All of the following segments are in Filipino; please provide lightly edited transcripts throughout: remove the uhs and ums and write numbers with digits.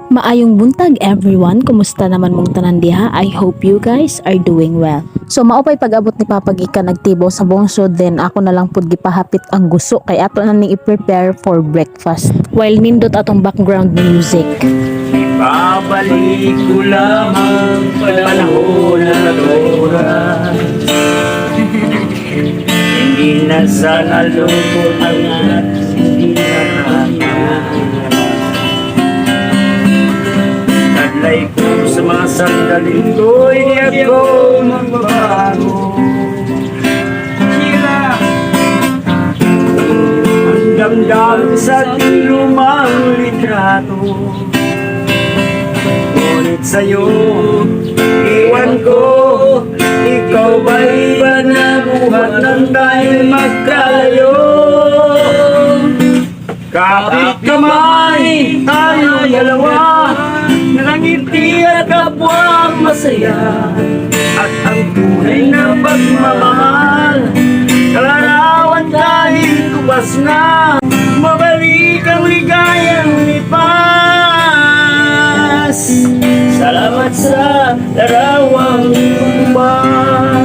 Maayong buntag everyone, kumusta naman mong tanan diha? I hope you guys are doing well. So maupay pag-abot ni Papa Gika nagtibo sa bungsod, then ako na lang pud gipahapit ang guso kay ato na ning i-prepare for breakfast. While nindot atong background music. Babalik ko lamang panahon na naluran. Hindi na sana lungkot ang at hindi na kaya. Tadlay ko sa mga sandaling ko'y di ako magbabago. Sila ang damdam sa ating lumang litrato. Ngunit sa'yo, iwan ko, ikaw ba'y ba nabuhat nang tayo magkalayo? Kapit kamay, tayo dalawa, nangangiti at kapwa masaya. At ang tunay na pagmamahal, kalarawan kahit kubas na, mabalik ang ligayang lipas. Salamat sa larawang umas.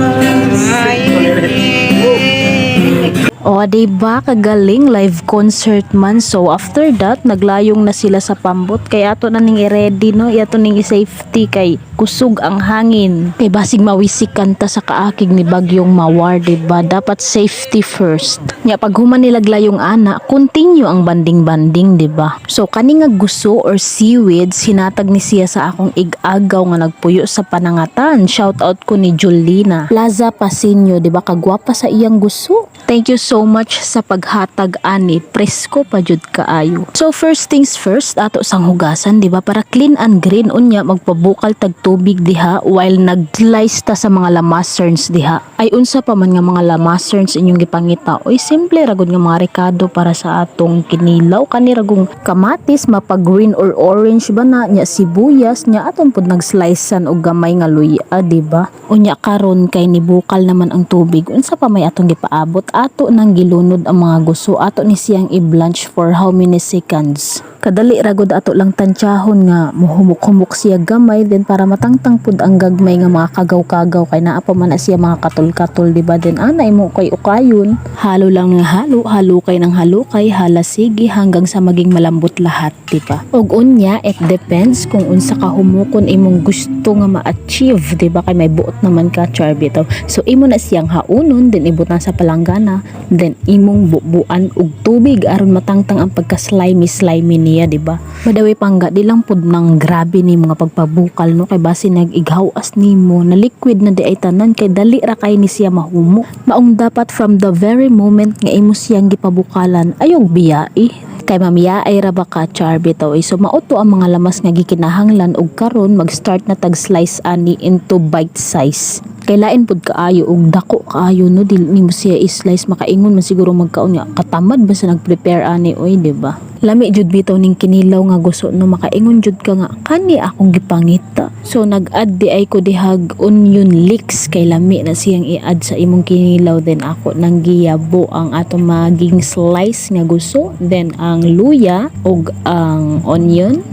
O diba kagaling live concert man. So after that naglayong na sila sa pambot kay ato na ning i-ready no, ato ning i-safety kay kusog ang hangin. Kay basig mawisik kanta sa kaakig ni bagyong Mawar, diba? Dapat safety first. Nya pag human nila glayong ana, continue ang banding-banding, diba? So kani nga guso or seaweed sinatag ni siya sa akong ig-agaw nga nagpuyo sa panangatan. Shout out ko ni Julina Plaza Pasinyo, diba? Kagwapa sa iyang guso. Thank you so much sa paghatag ani, presko pa jud kaayo. So first things first, ato sang hugasan, diba? Para clean and green unya magpabukal tag tubig diha while nag-slice ta sa mga lamaserns diha. Ay unsa pa man nga mga lamaserns inyong gipangita? Oy simple ragod nga mga rekado para sa atong kinilaw, kani ragong kamatis mapag green or orange ba na, nya sibuyas, nya aton pud nag-slicean og gamay nga luya, diba? Unya karon kay nibukal naman ang tubig, unsa pa may atong gipaabot? Ato nang gilunod ang mga guso, ato ni siyang i-blanch for how many seconds. Kadali ragod ato lang tansyahon nga muhumok-humok siya gamay, then para matangtang pud ang gagmay nga mga kagaw-kagaw kay naa pa man na siya mga katol-katol, diba? Then anay mo kay ukayon, halo lang nga halo, halukay ng halukay, halasigi hanggang sa maging malambot lahat, diba? Og unya it depends kung unsa ka humukon imong gusto nga ma-achieve, diba? Kay may buot naman ka charbito. So imo na siyang haunon, then ibutan sa palanggana, then imong bubuan og tubig aron matangtang ang pagka-slimy niya, diba? Madawi pangga di lang pud nang grabe ni mga pagpabukal no, kay base nag-ighawas nimo na liquid na di ay tanan, kay dali ra kay ni siya mahumo. Maong dapat from the very moment nga imo siyang gipabukalan ayog biyai kay mamiyay ra ba ka charbito. So mauto ang mga lamas nga gikinahanglan og karon mag-start na tag slice ani into bite size. Kay lain pud kaayo og dako kaayo no, dili nimo siya i-slice makaingon man siguro magkaon nga katamad ba sa nag-prepare ani, oy, diba? Lami jud bitaw ning kinilaw nga gusto no, makaingon jud ka nga kani akong gipangita. So nag-add di ay ko dihag onion leeks kay lami na siyang i-add sa imong kinilaw, then ako nang giyabo ang atong maging slice nga gusto, then ang luya og ang onion,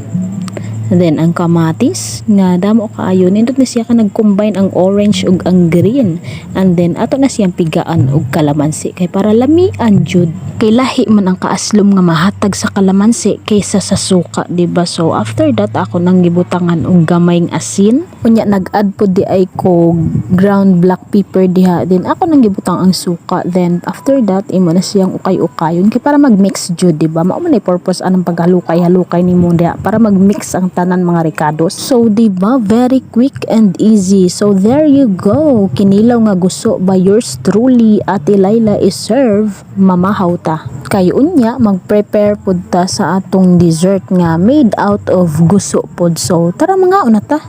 then ang kamatis nga damo kaayo, nindot na siya ka nag-combine ang orange ug ang green, and then ato na siyang pigaan og kalamansi kay para lamian jud, kay lahi man ang kaaslom nga mahatag sa kalamansi kaysa sa suka, diba? So after that ako nang gibutangan og gamayng asin, unya nag-add po di ay ko ground black pepper diha, then ako nang gibutang ang suka, then after that imo na siyang ukay-ukayon kay para mag-mix jud, diba? Mao man ay purpose anang paghalukay-halukay nimo diha para mag-mix ang tanan mga rekados. So diba, very quick and easy. So there you go, kinilaw nga gusto by yours truly, Ate Laila is serve mamahaw ta. Kay unya mag-prepare pud ta sa atong dessert nga made out of guso pud. So tara mga una ta.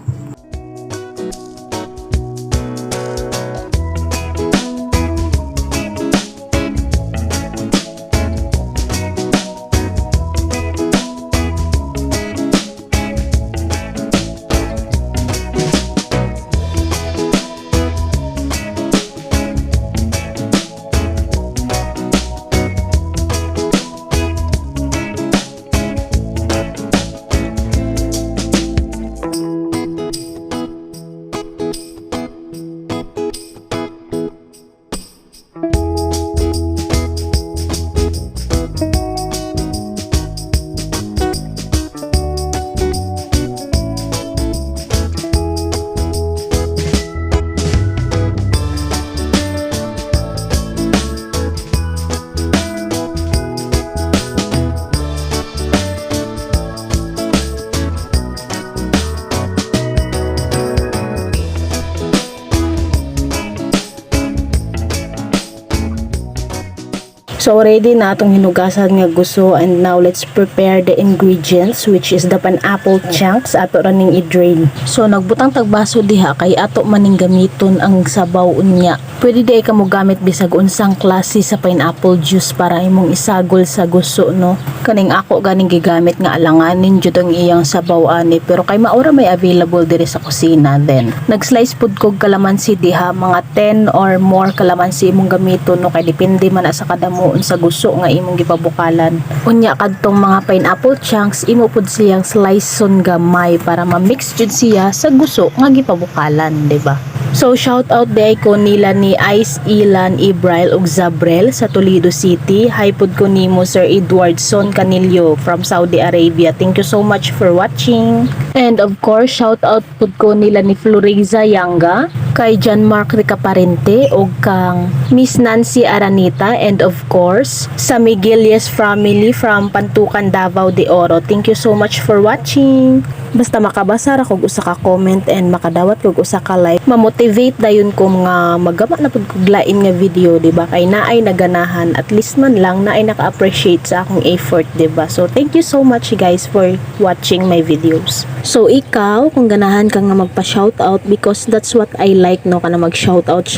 So ready na atong hinugasan nga gusto, and now let's prepare the ingredients, which is the pineapple chunks ato raning i-drain. So nagbutang tagbaso diha kay ato maning gamiton ang sabaw unya. Pwede di ka mo gamit bisag unsang klase sa pineapple juice para imong isagol sa gusto, no. Kaning ako ganing gigamit nga alanganin jud ang iyang sabaw ani, pero kay maura may available diri sa kusina. Then nag-slice pud kog kalamansi diha, mga 10 or more kalamansi imong gamiton, no, kay depende man na sa kada mo sa gusto nga imong gipabukalan. Unya kadtong mga pineapple chunks imo pud siyang sliceon gamay para ma-mix jud siya sa gusto nga gipabukalan, di ba? So shout out day ko nila ni Ice Ilan Ibrail ug Zabrel sa Toledo City. Hi pud ko nimo Sir Edwardson Canillo from Saudi Arabia. Thank you so much for watching. And of course, shout out pud ko nila ni Floriza Yanga, kay John Mark Ricaparente ug kang Miss Nancy Aranita, and of course sa Miguelias family from Pantukan, Davao de Oro. Thank you so much for watching. Basta makabasa ra kog usa ka comment and makadawat kog usa ka like, ma-motivate dayon ko nga magama na pud kog lain nga video, di ba? Kay naay naganahan, at least man lang naay naka-appreciate sa akong effort, di ba? So thank you so much guys for watching my videos. So ikaw kung ganahan ka nga magpa-shoutout, because that's what I like, no, kana mag-shoutout,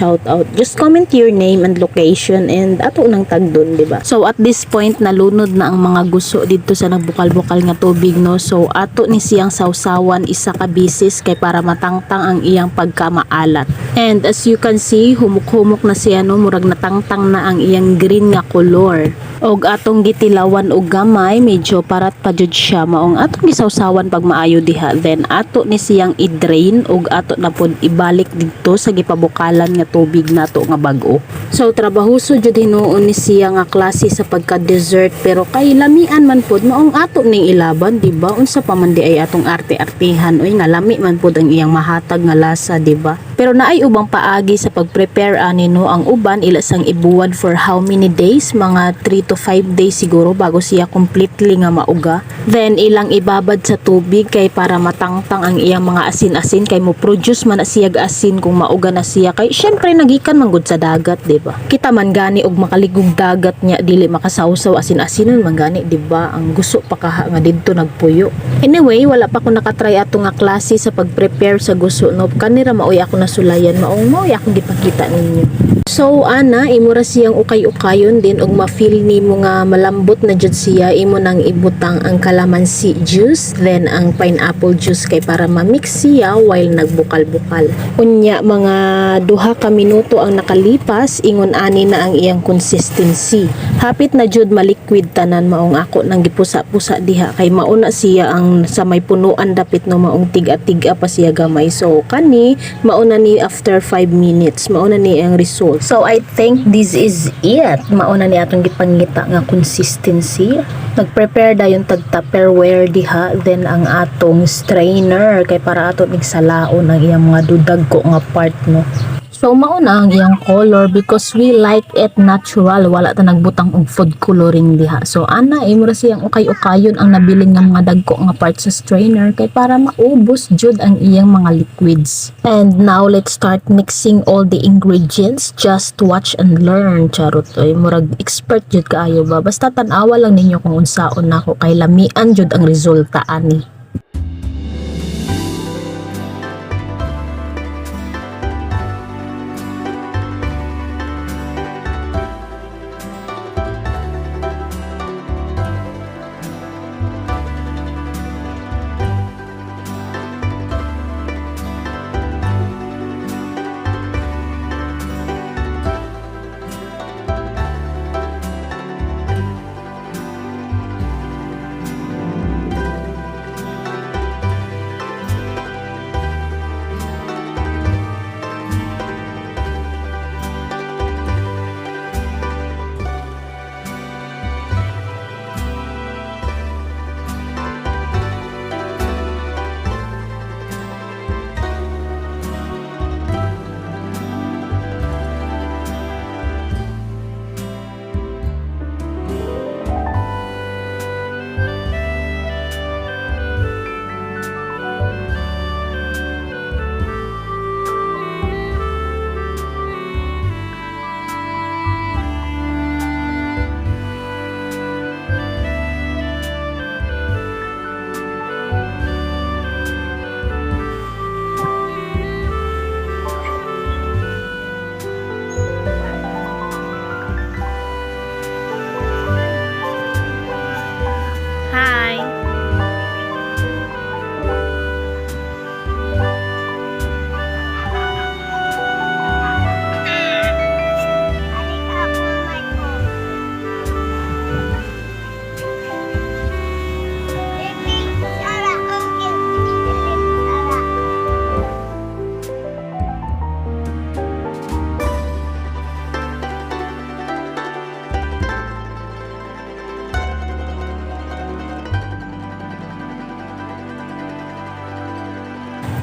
just comment your name and location and ato nang tag doon, di ba? So at this point nalunod na ang mga gusto dito sa nagbukal-bukal nga tubig, no. So ato ni siyang sausawan isa ka bisis kay para matangtang ang iyang pagkamaalat. And as you can see, humuk-humuk na siya, no, murag natangtang na ang iyang green nga color. Og atong gitilawan og gamay, medyo parat pa jud siya, maong atong gisawsawan pag maayo diha. Then ato ni siyang i-drain og ato na pod ibalik didto sa gipabukalan nga tubig nato nga bag-o. So trabahoso jud hinuon ni siya nga klase sa pagka-dessert, pero kay lamian man pod maong ato ning ilaban, di ba? Unsa pa man di ay atong arte-artehan, oy nga lami man pod ang iyang mahatag nga lasa, di ba? Pero naay ubang paagi sa pag-prepare ani, no. Ang uban ila sang ibuwad for how many days? Mga 3 to 5 days siguro bago siya completely nga mauga. Then ilang ibabad sa tubig kay para matangtang ang iyang mga asin-asin, kay mo produce man na siya asin kung mauga na siya, kay syempre nagikan man gud sa dagat, di ba? Kita man gani og makaligog dagat nya dili makasawsaw asin-asinon man gani, di ba? Ang gusto pa kaha nga didto nagpuyo. Anyway, wala pa ko nakatry ato nga klase sa pag-prepare sa gusto, no. Kanira maoy ako nasulayan, maoy akong gipakita ninyo. So ana imo ra siyang ukay-ukayon din og ma-feel nimo nga malambot na jud siya, imo nang ibutang ang calamansi juice then ang pineapple juice kay para ma-mix siya while nagbukal-bukal. Unya mga 2 ka minuto ang nakalipas, ingon ani na ang iyang consistency. Hapit na jud maliquid tanan, maong ako nang gipusa-pusa diha kay mauna siya ang sa may punuan dapit, no, maong tiga-tiga pa siya gamay. So kani mauna ni after 5 minutes mauna ni ang result. So I think this is it. Mauna ni atong gipangita nga consistency. Nag-prepare dayon tag Tupperware diha, then ang atong strainer kay para ato migsalaon ang iyang mga dudag ko nga part, no. So mauna ang iyang color because we like it natural, wala ta nagbutang og food coloring diha. So ana imo ra siyang ukay-ukayon ang nabilin nga mga dagko nga parts sa strainer kay para maubos jud ang iyang mga liquids. And now let's start mixing all the ingredients. Just watch and learn, charot. Oy murag expert jud kaayo ba, basta tan-awa lang ninyo kung unsaon nako kay lamian jud ang resulta ani.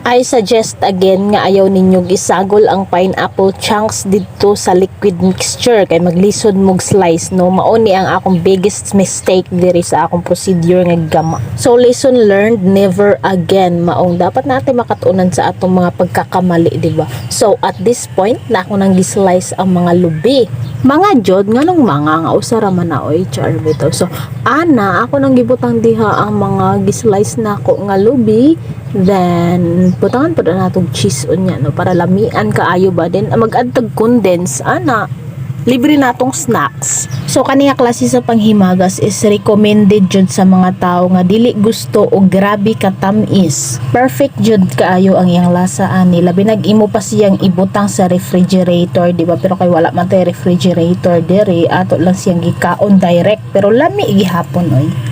I suggest again nga ayaw ninyo gisagol ang pineapple chunks dito sa liquid mixture kay maglisod mog slice no. Mao ni ang akong biggest mistake diri sa akong procedure nga gama. So lesson learned, never again. Maong dapat natin makatunan sa atong mga pagkakamali, di ba? So at this point na ako nang gislice ang mga lubi. Mga jod nganong mga nga usara man na oy char bitaw. So ana ako nang gibutang diha ang mga gislice nako nga lubi. Then butangan po na natong cheese unya no para lamian kaayo ba din mag-add tag condense ana libre natong snacks. So kaniya klase sa panghimagas is recommended jud sa mga tao nga dili gusto og grabe ka tamis. Perfect jud kaayo ang iyang lasa ani labi nag-imo pa siyang ibutang sa refrigerator, di ba? Pero kay wala man tay refrigerator diri ato lang siyang gikaon direct pero lami gihapon oy.